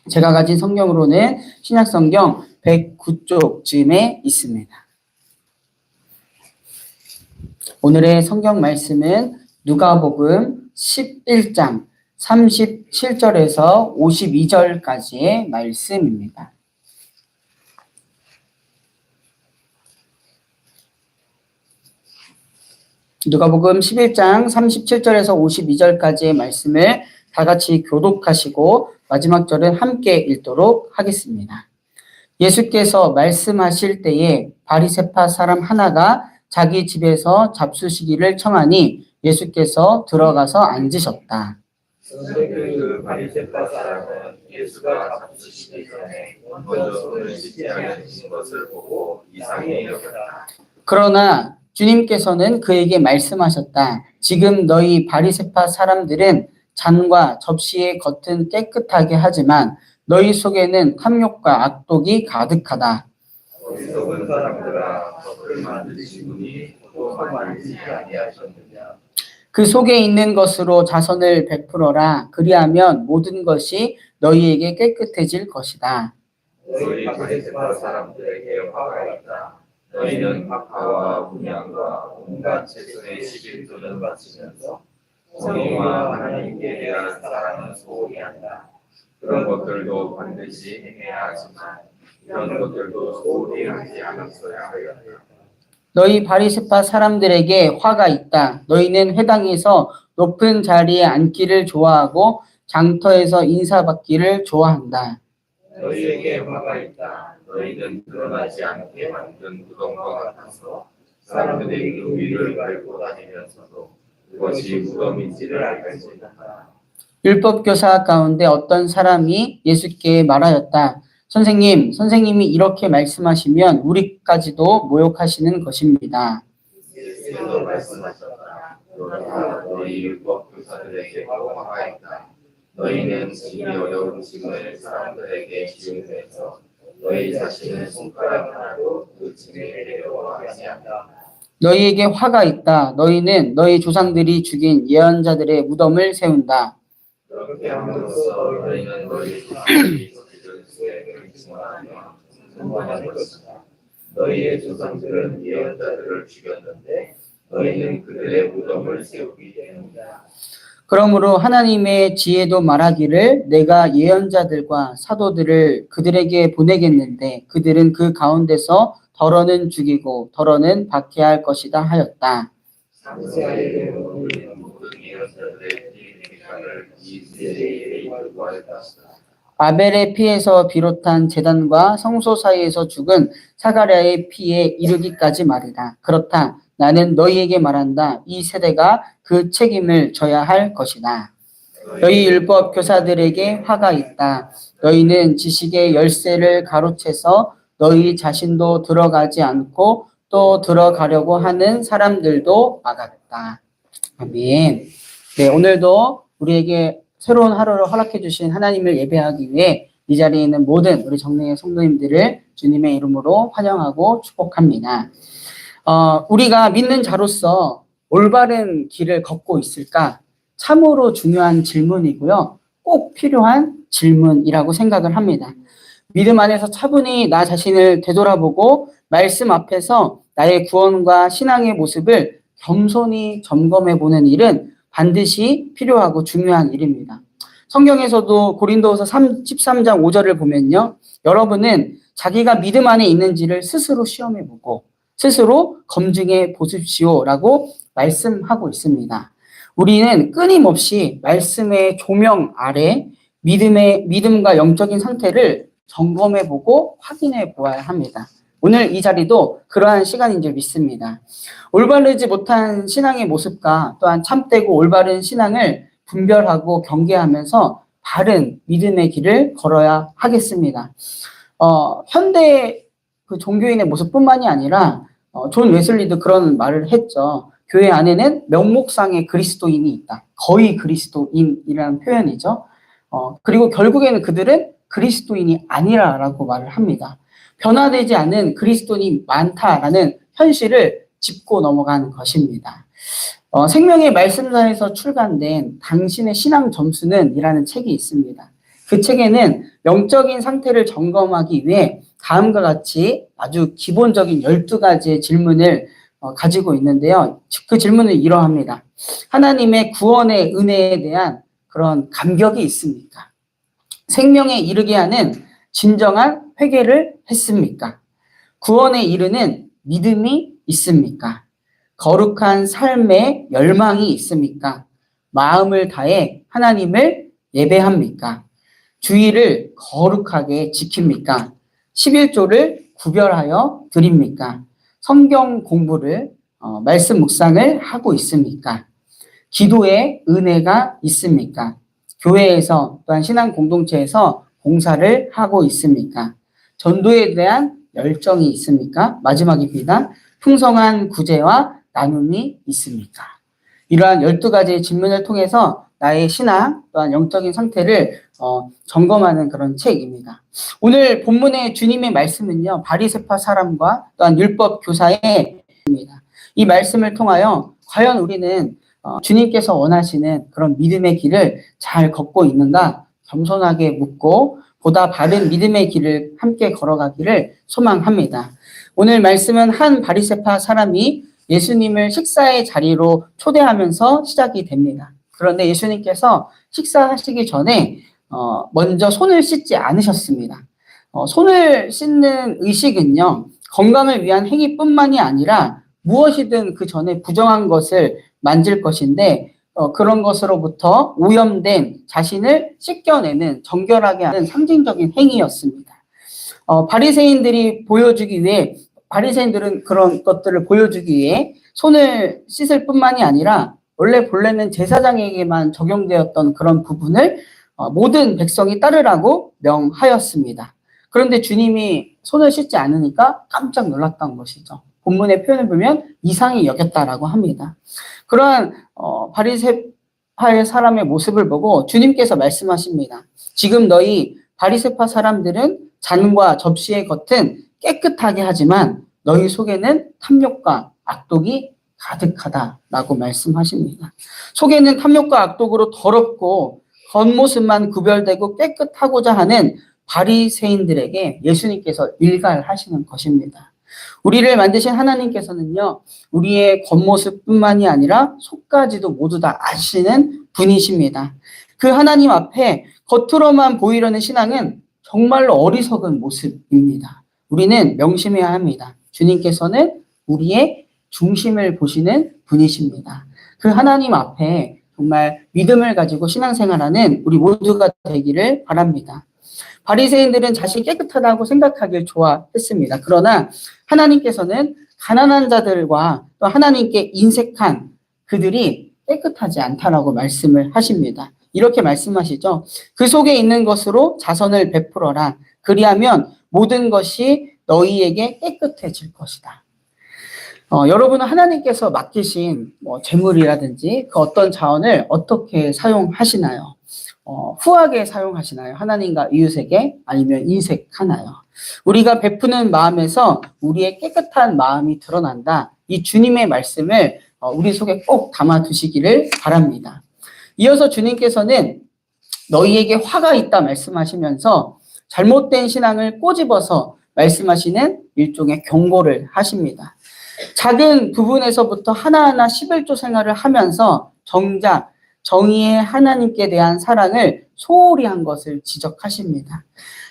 제가 가진 성경으로는 신약성경 109쪽쯤에 있습니다. 오늘의 성경 말씀은 누가복음 11장 37절에서 52절까지의 말씀입니다. 누가복음 11장 37절에서 52절까지의 말씀을 다 같이 교독하시고 마지막 절은 함께 읽도록 하겠습니다. 예수께서 말씀하실 때에 바리새파 사람 하나가 자기 집에서 잡수시기를 청하니 예수께서 들어가서 앉으셨다. 그 바리새파 사람은 예수가 잡수시기 전에 먼저 손을 씻지 않으신 것을 보고 이상히 여겼다. 그러나 주님께서는 그에게 말씀하셨다. 지금 너희 바리새파 사람들은 잔과 접시의 겉은 깨끗하게 하지만 너희 속에는 탐욕과 악독이 가득하다. 어리석은 사람들아, 겉을 만드신 분이 속을 만들지 아니하셨느냐. 그 속에 있는 것으로 자선을 베풀어라. 그리하면 모든 것이 너희에게 깨끗해질 것이다. 너희 바리새파 사람들에게 화가 있다. 너희는 박하와 분향과 온갖 채소의 11조를 바치면서 성령과 하나님께 대한 사랑은 소홀히 한다. 그런 것들도 반드시 행해야 하지만 이런 것들도 소홀히 하지 않았어야 하였다. 너희 바리새파 사람들에게 화가 있다. 너희는 회당에서 높은 자리에 앉기를 좋아하고 장터에서 인사받기를 좋아한다. 너희에게 화가 있다. 너희는 드러나지 않게 만든 무덤과 같아서 사람들이 그 위를 밟고 다니면서도 그것이 무덤인지를 알지 못한다. 율법교사 가운데 어떤 사람이 예수께 말하였다. 선생님이 이렇게 말씀하시면 우리까지도 모욕하시는 것입니다. 예수께서 말씀하셨다. 그러나 너희 율법교사들에게 화가 있다. 너희는 지기 어려운 짐을 사람들에게 지우면서 너희 자신은 손가락 하나로 그 짐을 내려하지 않는다. 너희에게 화가 있다. 너희는 너희 조상들이 죽인 예언자들의 무덤을 세운다. 그렇게 함으로써 너희는 너희 조상들이 저지른 죄를 증언하며 선포하는 것이다. 너희의 조상들은 예언자들을 죽였는데 너희는 그들의 무덤을 세우기 때문이다. 그러므로 하나님의 지혜도 말하기를 내가 예언자들과 사도들을 그들에게 보내겠는데 그들은 그 가운데서 더러는 죽이고 더러는 박해할 것이다 하였다. 상세하게 우리는 모든 예언자들의 피를 이 세대에 이끌고 하였다. 아벨의 피에서 비롯한 제단과 성소 사이에서 죽은 사가랴의 피에 이르기까지 말이다. 그렇다. 나는 너희에게 말한다. 이 세대가 그 책임을 져야 할 것이다. 너희 율법 교사들에게 화가 있다. 너희는 지식의 열쇠를 가로채서 너희 자신도 들어가지 않고 또 들어가려고 하는 사람들도 막았다. 아멘. 네, 오늘도 우리에게 새로운 하루를 허락해 주신 하나님을 예배하기 위해 이 자리에 있는 모든 우리 정례의 성도님들을 주님의 이름으로 환영하고 축복합니다. 우리가 믿는 자로서 올바른 길을 걷고 있을까? 참으로 중요한 질문이고요. 꼭 필요한 질문이라고 생각을 합니다. 믿음 안에서 차분히 나 자신을 되돌아보고 말씀 앞에서 나의 구원과 신앙의 모습을 겸손히 점검해보는 일은 반드시 필요하고 중요한 일입니다. 성경에서도 고린도후서 13장 5절을 보면요. 여러분은 자기가 믿음 안에 있는지를 스스로 시험해보고 스스로 검증해 보십시오라고 말씀하고 있습니다. 우리는 끊임없이 말씀의 조명 아래 믿음과 영적인 상태를 점검해보고 확인해 보아야 합니다. 오늘 이 자리도 그러한 시간인 줄 믿습니다. 올바르지 못한 신앙의 모습과 또한 참되고 올바른 신앙을 분별하고 경계하면서 바른 믿음의 길을 걸어야 하겠습니다. 현대 그 종교인의 모습뿐만이 아니라 존 웨슬리도 그런 말을 했죠. 교회 안에는 명목상의 그리스도인이 있다. 거의 그리스도인이라는 표현이죠. 그리고 결국에는 그들은 그리스도인이 아니라라고 말을 합니다. 변화되지 않은 그리스도인이 많다라는 현실을 짚고 넘어간 것입니다. 생명의 말씀사에서 출간된 당신의 신앙 점수는 이라는 책이 있습니다. 그 책에는 영적인 상태를 점검하기 위해 다음과 같이 아주 기본적인 12가지의 질문을 가지고 있는데요. 그 질문은 이러합니다. 하나님의 구원의 은혜에 대한 그런 감격이 있습니까? 생명에 이르게 하는 진정한 회개를 했습니까? 구원에 이르는 믿음이 있습니까? 거룩한 삶의 열망이 있습니까? 마음을 다해 하나님을 예배합니까? 주의를 거룩하게 지킵니까? 11조를 구별하여 드립니까? 성경 공부를 말씀 묵상을 하고 있습니까? 기도에 은혜가 있습니까? 교회에서 또한 신앙 공동체에서 봉사를 하고 있습니까? 전도에 대한 열정이 있습니까? 마지막입니다. 풍성한 구제와 나눔이 있습니까? 이러한 12가지의 질문을 통해서 나의 신앙 또한 영적인 상태를 점검하는 그런 책입니다. 오늘 본문의 주님의 말씀은요, 바리새파 사람과 또한 율법 교사의입니다. 이 말씀을 통하여 과연 우리는 주님께서 원하시는 그런 믿음의 길을 잘 걷고 있는가 겸손하게 묻고 보다 바른 믿음의 길을 함께 걸어가기를 소망합니다. 오늘 말씀은 한 바리새파 사람이 예수님을 식사의 자리로 초대하면서 시작이 됩니다. 그런데 예수님께서 식사하시기 전에 먼저 손을 씻지 않으셨습니다. 손을 씻는 의식은요, 건강을 위한 행위뿐만이 아니라 무엇이든 그 전에 부정한 것을 만질 것인데 그런 것으로부터 오염된 자신을 씻겨내는 정결하게 하는 상징적인 행위였습니다. 바리새인들은 그런 것들을 보여주기 위해 손을 씻을 뿐만이 아니라 원래 본래는 제사장에게만 적용되었던 그런 부분을 모든 백성이 따르라고 명하였습니다. 그런데 주님이 손을 씻지 않으니까 깜짝 놀랐던 것이죠. 본문의 표현을 보면 이상히 여겼다라고 합니다. 그러한 바리새파의 사람의 모습을 보고 주님께서 말씀하십니다. 지금 너희 바리새파 사람들은 잔과 접시의 겉은 깨끗하게 하지만 너희 속에는 탐욕과 악독이 가득하다라고 말씀하십니다. 속에는 탐욕과 악독으로 더럽고 겉모습만 구별되고 깨끗하고자 하는 바리새인들에게 예수님께서 일갈하시는 것입니다. 우리를 만드신 하나님께서는요, 우리의 겉모습뿐만이 아니라 속까지도 모두 다 아시는 분이십니다. 그 하나님 앞에 겉으로만 보이려는 신앙은 정말로 어리석은 모습입니다. 우리는 명심해야 합니다. 주님께서는 우리의 중심을 보시는 분이십니다. 그 하나님 앞에 정말 믿음을 가지고 신앙생활하는 우리 모두가 되기를 바랍니다. 바리새인들은 자신이 깨끗하다고 생각하길 좋아했습니다. 그러나 하나님께서는 가난한 자들과 또 하나님께 인색한 그들이 깨끗하지 않다라고 말씀을 하십니다. 이렇게 말씀하시죠. 그 속에 있는 것으로 자선을 베풀어라. 그리하면 모든 것이 너희에게 깨끗해질 것이다. 여러분은 하나님께서 맡기신 재물이라든지 그 어떤 자원을 어떻게 사용하시나요? 후하게 사용하시나요? 하나님과 이웃에게? 아니면 인색하나요? 우리가 베푸는 마음에서 우리의 깨끗한 마음이 드러난다. 이 주님의 말씀을 우리 속에 꼭 담아 두시기를 바랍니다. 이어서 주님께서는 너희에게 화가 있다 말씀하시면서 잘못된 신앙을 꼬집어서 말씀하시는 일종의 경고를 하십니다. 작은 부분에서부터 하나하나 11조 생활을 하면서 정작 정의의 하나님께 대한 사랑을 소홀히 한 것을 지적하십니다.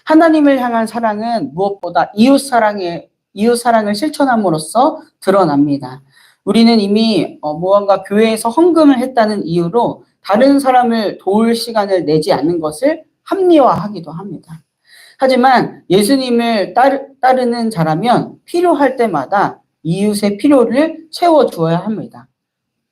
하나님을 향한 사랑은 무엇보다 이웃 사랑을 실천함으로써 드러납니다. 우리는 이미 무언가 교회에서 헌금을 했다는 이유로 다른 사람을 도울 시간을 내지 않는 것을 합리화하기도 합니다. 하지만 예수님을 따르는 자라면 필요할 때마다 이웃의 필요를 채워주어야 합니다.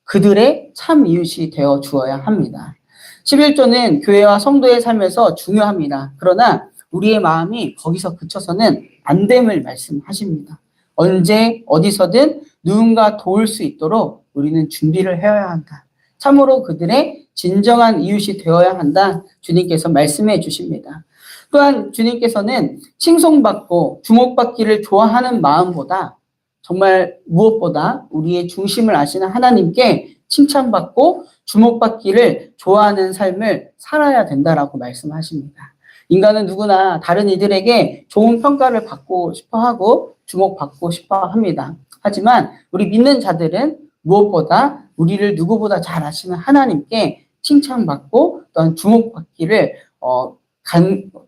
그들의 참 이웃이 되어 주어야 합니다. 11조는 교회와 성도의 삶에서 중요합니다. 그러나 우리의 마음이 거기서 그쳐서는 안 됨을 말씀하십니다. 언제 어디서든 누군가 도울 수 있도록 우리는 준비를 해야 한다. 참으로 그들의 진정한 이웃이 되어야 한다. 주님께서 말씀해 주십니다. 또한 주님께서는 칭송받고 주목받기를 좋아하는 마음보다 정말 무엇보다 우리의 중심을 아시는 하나님께 칭찬받고 주목받기를 좋아하는 삶을 살아야 된다라고 말씀하십니다. 인간은 누구나 다른 이들에게 좋은 평가를 받고 싶어 하고 주목받고 싶어 합니다. 하지만 우리 믿는 자들은 무엇보다 우리를 누구보다 잘 아시는 하나님께 칭찬받고 또한 주목받기를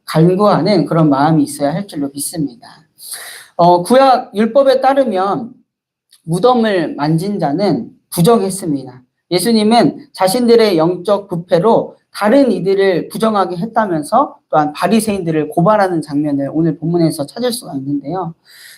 간구하는 그런 마음이 있어야 할 줄로 믿습니다. 구약 율법에 따르면 무덤을 만진 자는 부정했습니다. 예수님은 자신들의 영적 부패로 다른 이들을 부정하게 했다면서 또한 바리새인들을 고발하는 장면을 오늘 본문에서 찾을 수가 있는데요.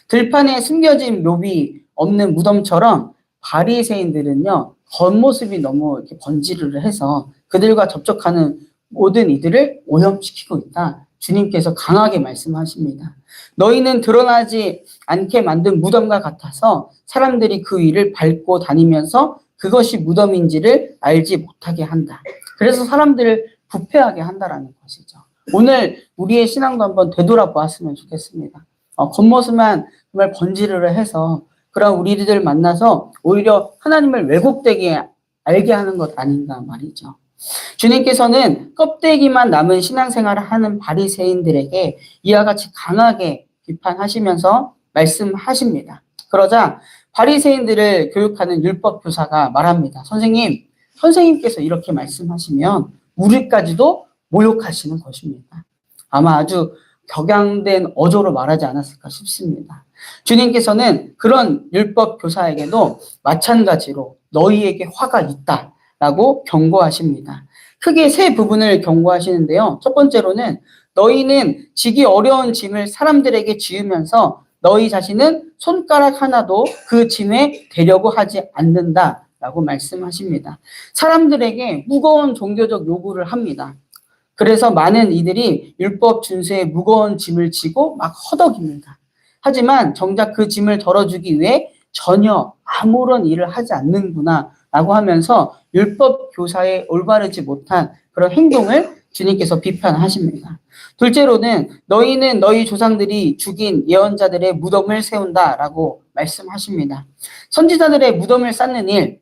들판에 숨겨진 묘비 없는 무덤처럼 바리새인들은요, 겉모습이 너무 이렇게 번지르르 해서 그들과 접촉하는 모든 이들을 오염시키고 있다. 주님께서 강하게 말씀하십니다. 너희는 드러나지 않게 만든 무덤과 같아서 사람들이 그 위를 밟고 다니면서 그것이 무덤인지를 알지 못하게 한다. 그래서 사람들을 부패하게 한다라는 것이죠. 오늘 우리의 신앙도 한번 되돌아보았으면 좋겠습니다. 겉모습만 정말 번지르르 해서 그런 우리들 만나서 오히려 하나님을 왜곡되게 알게 하는 것 아닌가 말이죠. 주님께서는 껍데기만 남은 신앙생활을 하는 바리새인들에게 이와 같이 강하게 비판하시면서 말씀하십니다. 그러자 바리새인들을 교육하는 율법 교사가 말합니다. 선생님께서 이렇게 말씀하시면 우리까지도 모욕하시는 것입니다. 아마 아주 격양된 어조로 말하지 않았을까 싶습니다. 주님께서는 그런 율법 교사에게도 마찬가지로 너희에게 화가 있다라고 경고하십니다. 크게 세 부분을 경고하시는데요. 첫 번째로는 너희는 지기 어려운 짐을 사람들에게 지으면서 너희 자신은 손가락 하나도 그 짐에 대려고 하지 않는다라고 말씀하십니다. 사람들에게 무거운 종교적 요구를 합니다. 그래서 많은 이들이 율법 준수에 무거운 짐을 지고 막 허덕입니다. 하지만 정작 그 짐을 덜어주기 위해 전혀 아무런 일을 하지 않는구나 라고 하면서 율법 교사의 올바르지 못한 그런 행동을 주님께서 비판하십니다. 둘째로는 너희는 너희 조상들이 죽인 예언자들의 무덤을 세운다라고 말씀하십니다. 선지자들의 무덤을 쌓는 일,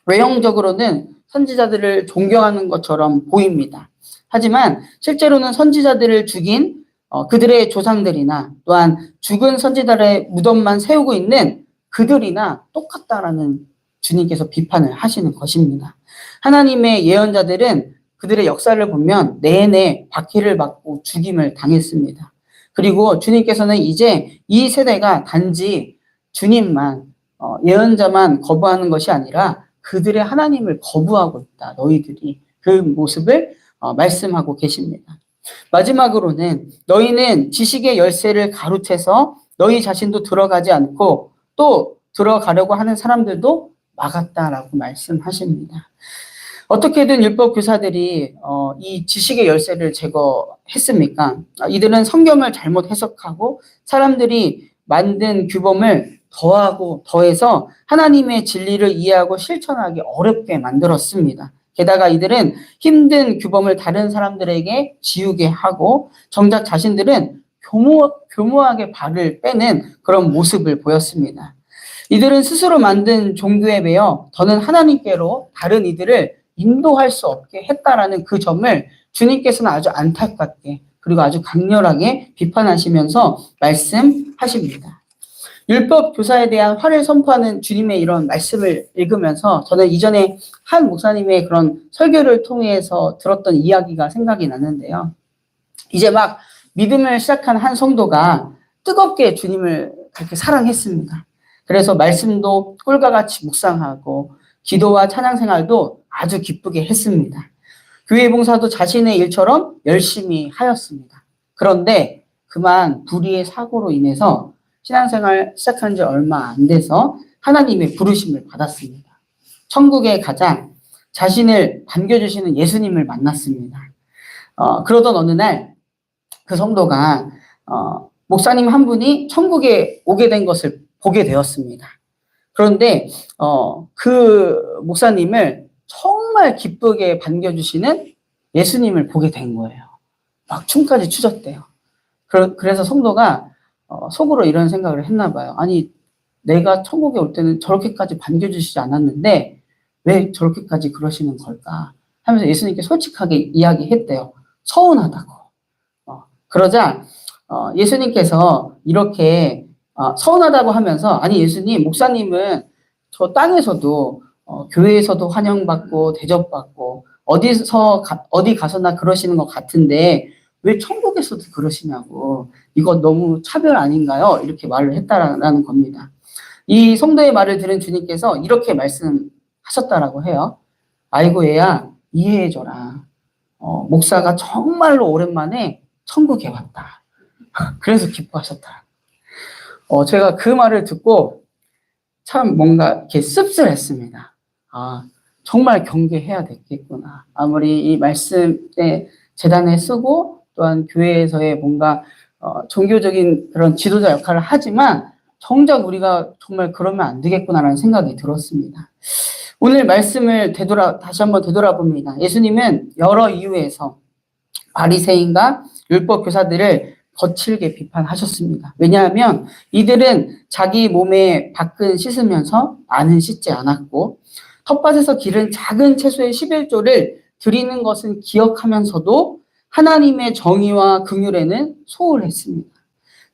외형적으로는 선지자들을 존경하는 것처럼 보입니다. 하지만 실제로는 선지자들을 죽인 그들의 조상들이나 또한 죽은 선지자들의 무덤만 세우고 있는 그들이나 똑같다라는 주님께서 비판을 하시는 것입니다. 하나님의 예언자들은 그들의 역사를 보면 내내 박해를 받고 죽임을 당했습니다. 그리고 주님께서는 이제 이 세대가 단지 주님만 예언자만 거부하는 것이 아니라 그들의 하나님을 거부하고 있다. 너희들이 그 모습을 말씀하고 계십니다. 마지막으로는 너희는 지식의 열쇠를 가로채서 너희 자신도 들어가지 않고 또 들어가려고 하는 사람들도 막았다라고 말씀하십니다. 어떻게든 율법 교사들이 이 지식의 열쇠를 제거했습니까? 이들은 성경을 잘못 해석하고 사람들이 만든 규범을 더하고 더해서 하나님의 진리를 이해하고 실천하기 어렵게 만들었습니다. 게다가 이들은 힘든 규범을 다른 사람들에게 지우게 하고 정작 자신들은 교모하게 발을 빼는 그런 모습을 보였습니다. 이들은 스스로 만든 종교에 매여 더는 하나님께로 다른 이들을 인도할 수 없게 했다라는 그 점을 주님께서는 아주 안타깝게 그리고 아주 강렬하게 비판하시면서 말씀하십니다. 율법 교사에 대한 화를 선포하는 주님의 이런 말씀을 읽으면서 저는 이전에 한 목사님의 그런 설교를 통해서 들었던 이야기가 생각이 나는데요. 이제 막 믿음을 시작한 한 성도가 뜨겁게 주님을 그렇게 사랑했습니다. 그래서 말씀도 꿀과 같이 묵상하고 기도와 찬양 생활도 아주 기쁘게 했습니다. 교회 봉사도 자신의 일처럼 열심히 하였습니다. 그런데 그만 불의의 사고로 인해서 신앙생활 시작한 지 얼마 안 돼서 하나님의 부르심을 받았습니다. 천국에 가자 자신을 반겨주시는 예수님을 만났습니다. 그러던 어느 날 그 성도가 목사님 한 분이 천국에 오게 된 것을 보게 되었습니다. 그런데 그 목사님을 정말 기쁘게 반겨주시는 예수님을 보게 된 거예요. 막 춤까지 추졌대요. 그래서 성도가 속으로 이런 생각을 했나 봐요. 아니 내가 천국에 올 때는 저렇게까지 반겨주시지 않았는데 왜 저렇게까지 그러시는 걸까 하면서 예수님께 솔직하게 이야기했대요. 서운하다고. 그러자 예수님께서 이렇게 서운하다고 하면서 아니 예수님 목사님은 저 땅에서도 교회에서도 환영받고 대접받고 어디 가서나 그러시는 것 같은데 왜 천국에서도 그러시냐고 이거 너무 차별 아닌가요? 이렇게 말을 했다라는 겁니다. 이 성도의 말을 들은 주님께서 이렇게 말씀하셨다라고 해요. 아이고 얘야 이해해줘라. 목사가 정말로 오랜만에 천국에 왔다. 그래서 기뻐하셨다. 제가 그 말을 듣고 참 뭔가 이렇게 씁쓸했습니다. 정말 경계해야 되겠구나. 아무리 이 말씀에 재단에 쓰고 또한 교회에서의 뭔가 종교적인 그런 지도자 역할을 하지만 정작 우리가 정말 그러면 안 되겠구나라는 생각이 들었습니다. 오늘 말씀을 다시 한번 되돌아봅니다. 예수님은 여러 이유에서 바리새인과 율법 교사들을 거칠게 비판하셨습니다. 왜냐하면 이들은 자기 몸에 밖은 씻으면서 안은 씻지 않았고 텃밭에서 기른 작은 채소의 11조를 드리는 것은 기억하면서도 하나님의 정의와 긍휼에는 소홀했습니다.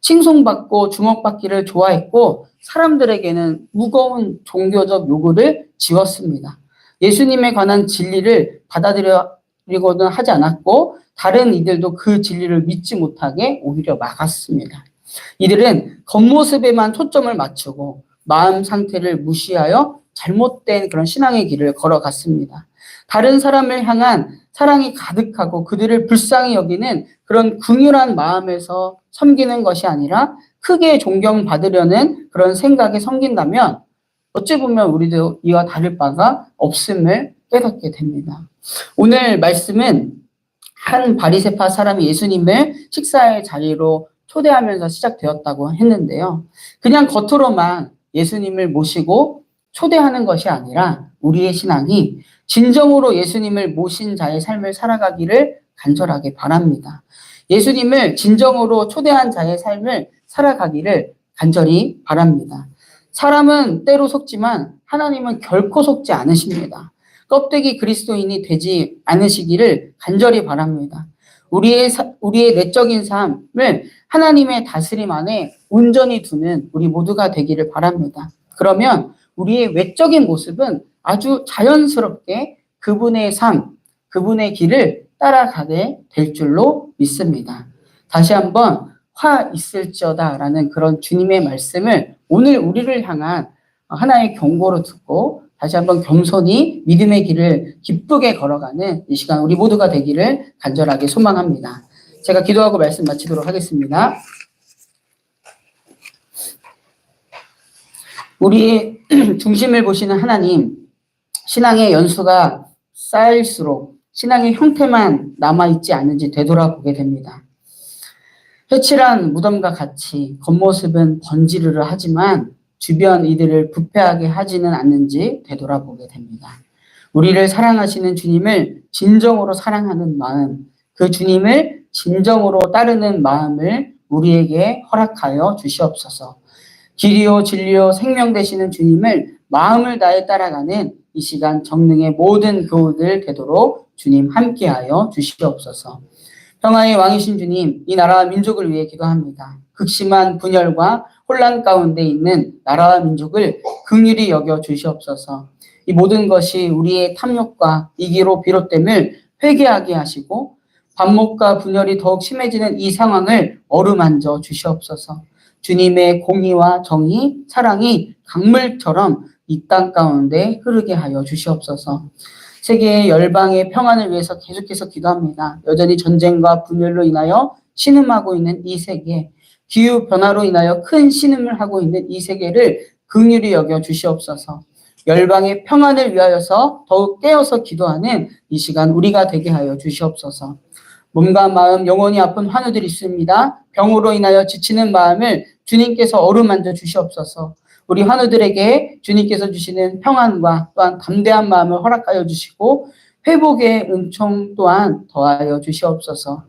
칭송받고 주목받기를 좋아했고 사람들에게는 무거운 종교적 요구를 지웠습니다. 예수님에 관한 진리를 받아들이고는 하지 않았고 다른 이들도 그 진리를 믿지 못하게 오히려 막았습니다. 이들은 겉모습에만 초점을 맞추고 마음 상태를 무시하여 잘못된 그런 신앙의 길을 걸어갔습니다. 다른 사람을 향한 사랑이 가득하고 그들을 불쌍히 여기는 그런 긍휼한 마음에서 섬기는 것이 아니라 크게 존경받으려는 그런 생각에 섬긴다면 어찌 보면 우리도 이와 다를 바가 없음을 깨닫게 됩니다. 오늘 말씀은 한 바리새파 사람이 예수님을 식사의 자리로 초대하면서 시작되었다고 했는데요. 그냥 겉으로만 예수님을 모시고 초대하는 것이 아니라 우리의 신앙이 진정으로 예수님을 모신 자의 삶을 살아가기를 간절하게 바랍니다. 예수님을 진정으로 초대한 자의 삶을 살아가기를 간절히 바랍니다. 사람은 때로 속지만 하나님은 결코 속지 않으십니다. 껍데기 그리스도인이 되지 않으시기를 간절히 바랍니다. 우리의 내적인 삶을 하나님의 다스림 안에 온전히 두는 우리 모두가 되기를 바랍니다. 그러면 우리의 외적인 모습은 아주 자연스럽게 그분의 삶, 그분의 길을 따라가게 될 줄로 믿습니다. 다시 한번 화 있을지어다라는 그런 주님의 말씀을 오늘 우리를 향한 하나의 경고로 듣고 다시 한번 겸손히 믿음의 길을 기쁘게 걸어가는 이 시간 우리 모두가 되기를 간절하게 소망합니다. 제가 기도하고 말씀 마치도록 하겠습니다. 우리의 중심을 보시는 하나님, 신앙의 연수가 쌓일수록 신앙의 형태만 남아있지 않은지 되돌아보게 됩니다. 회칠한 무덤과 같이 겉모습은 번지르르 하지만 주변 이들을 부패하게 하지는 않는지 되돌아보게 됩니다. 우리를 사랑하시는 주님을 진정으로 사랑하는 마음, 그 주님을 진정으로 따르는 마음을 우리에게 허락하여 주시옵소서. 길이요 진리요 생명 되시는 주님을 마음을 다해 따라가는 이 시간 정능의 모든 교우들 되도록 주님 함께하여 주시옵소서. 평화의 왕이신 주님, 이 나라와 민족을 위해 기도합니다. 극심한 분열과 혼란 가운데 있는 나라와 민족을 긍휼히 여겨 주시옵소서. 이 모든 것이 우리의 탐욕과 이기로 비롯됨을 회개하게 하시고 반목과 분열이 더욱 심해지는 이 상황을 어루만져 주시옵소서. 주님의 공의와 정의, 사랑이 강물처럼 이 땅 가운데 흐르게 하여 주시옵소서. 세계의 열방의 평안을 위해서 계속해서 기도합니다. 여전히 전쟁과 분열로 인하여 신음하고 있는 이 세계, 기후변화로 인하여 큰 신음을 하고 있는 이 세계를 긍휼히 여겨 주시옵소서. 열방의 평안을 위하여서 더욱 깨어서 기도하는 이 시간 우리가 되게 하여 주시옵소서. 몸과 마음, 영혼이 아픈 환우들이 있습니다. 병으로 인하여 지치는 마음을 주님께서 어루만져 주시옵소서. 우리 환우들에게 주님께서 주시는 평안과 또한 담대한 마음을 허락하여 주시고 회복의 은총 또한 더하여 주시옵소서.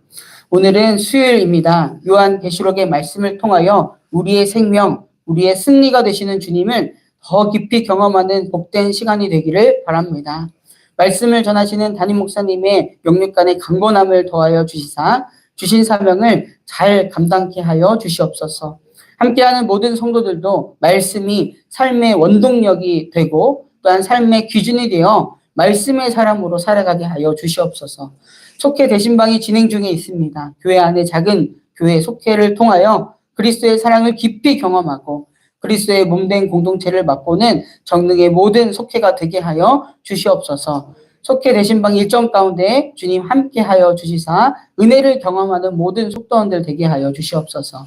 오늘은 수요일입니다. 요한계시록의 말씀을 통하여 우리의 생명, 우리의 승리가 되시는 주님을 더 깊이 경험하는 복된 시간이 되기를 바랍니다. 말씀을 전하시는 담임 목사님의 영육간의 강건함을 더하여 주시사 주신 사명을 잘 감당케 하여 주시옵소서. 함께하는 모든 성도들도 말씀이 삶의 원동력이 되고 또한 삶의 기준이 되어 말씀의 사람으로 살아가게 하여 주시옵소서. 속회 대신방이 진행 중에 있습니다. 교회 안에 작은 교회 속회를 통하여 그리스도의 사랑을 깊이 경험하고 그리스도의 몸된 공동체를 맛보는 정능의 모든 속회가 되게 하여 주시옵소서. 속회 대신방 일정 가운데 주님 함께하여 주시사 은혜를 경험하는 모든 속도원들 되게 하여 주시옵소서.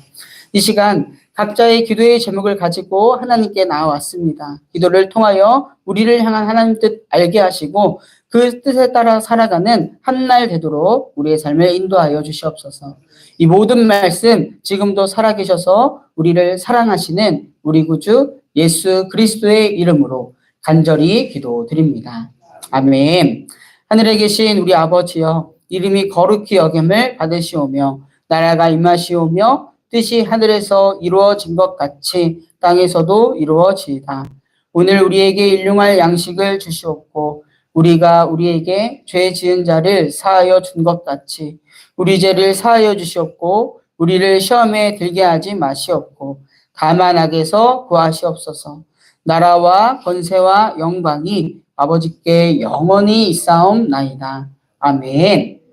이 시간 각자의 기도의 제목을 가지고 하나님께 나아왔습니다. 기도를 통하여 우리를 향한 하나님 뜻 알게 하시고 그 뜻에 따라 살아가는 한날 되도록 우리의 삶을 인도하여 주시옵소서. 이 모든 말씀 지금도 살아계셔서 우리를 사랑하시는 우리 구주 예수 그리스도의 이름으로 간절히 기도드립니다. 아멘. 하늘에 계신 우리 아버지여, 이름이 거룩히 여김을 받으시오며 나라가 임하시오며 뜻이 하늘에서 이루어진 것 같이 땅에서도 이루어지이다. 오늘 우리에게 일용할 양식을 주시옵고 우리가 우리에게 죄 지은 자를 사하여 준 것 같이 우리 죄를 사하여 주시옵고 우리를 시험에 들게 하지 마시옵고 다만 악에서 구하시옵소서. 나라와 권세와 영광이 아버지께 영원히 있사옵나이다. 아멘.